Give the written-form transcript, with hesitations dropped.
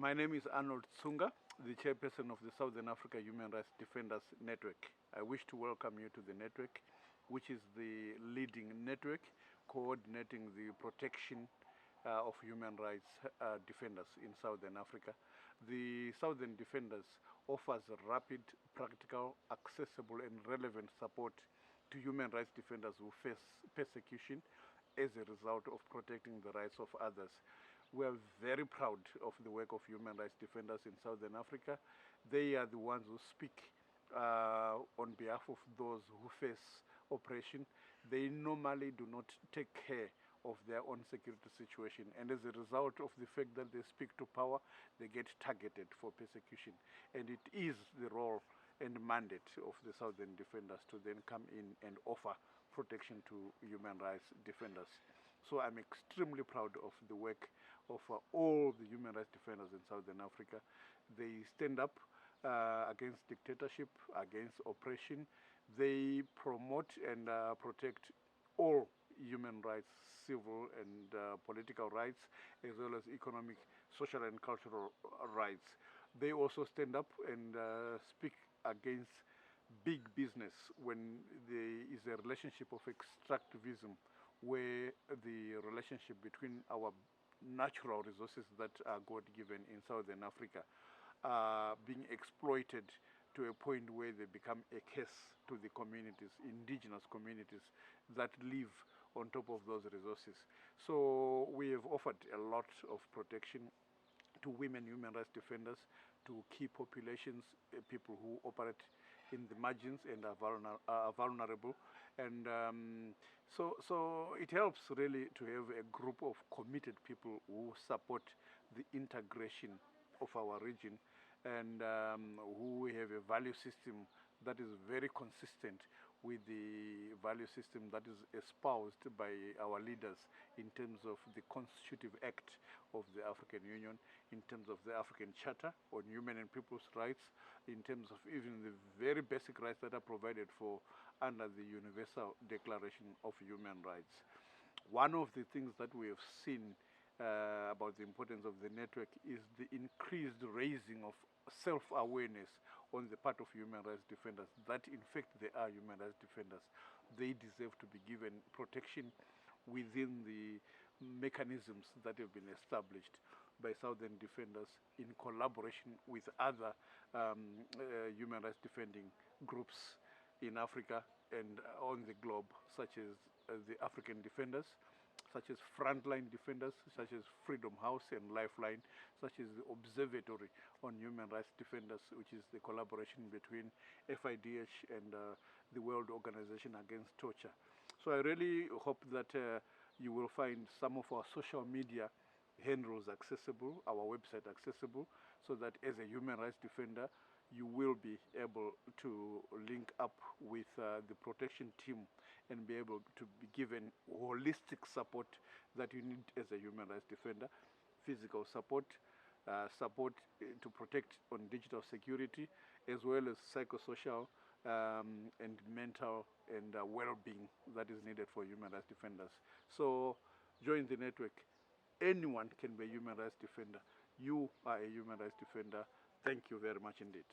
My name is Arnold Tsunga, the chairperson of the Southern Africa Human Rights Defenders Network. I wish to welcome you to the network, which is the leading network coordinating the protection of human rights defenders in Southern Africa. The Southern Defenders offers rapid, practical, accessible and relevant support to human rights defenders who face persecution as a result of protecting the rights of others. We are very proud of the work of human rights defenders in Southern Africa. They are the ones who speak on behalf of those who face oppression. They normally do not take care of their own security situation, and as a result of the fact that they speak to power, they get targeted for persecution. And it is the role and mandate of the Southern Defenders to then come in and offer protection to human rights defenders. So I'm extremely proud of the work of all the human rights defenders in Southern Africa. They stand up against dictatorship, against oppression. They promote and protect all human rights, civil and political rights, as well as economic, social and cultural rights. They also stand up and speak against big business when there is a relationship of extractivism, where the relationship between our natural resources that are God-given in Southern Africa are being exploited to a point where they become a curse to the communities, indigenous communities that live on top of those resources. So we have offered a lot of protection to women human rights defenders, to key populations, people who operate in the margins and are vulnerable. And so it helps really to have a group of committed people who support the integration of our region and who have a value system that is very consistent with the value system that is espoused by our leaders in terms of the Constitutive Act of the African Union, in terms of the African Charter on Human and People's Rights, in terms of even the very basic rights that are provided for under the Universal Declaration of Human Rights. One of the things that we have seen about the importance of the network is the increased raising of self-awareness on the part of human rights defenders that in fact they are human rights defenders. They deserve to be given protection within the mechanisms that have been established by Southern Defenders in collaboration with other human rights defending groups in Africa and on the globe, such as the African Defenders, such as Frontline Defenders, such as Freedom House and Lifeline, such as the Observatory on Human Rights Defenders, which is the collaboration between FIDH and the World Organization Against Torture. So I really hope that you will find some of our social media handles accessible, our website accessible, so that as a human rights defender, you will be able to link up with the protection team and be able to be given holistic support that you need as a human rights defender, physical support, support to protect on digital security, as well as psychosocial and mental and well-being that is needed for human rights defenders. So join the network. Anyone can be a human rights defender. You are a human rights defender. Thank you very much indeed.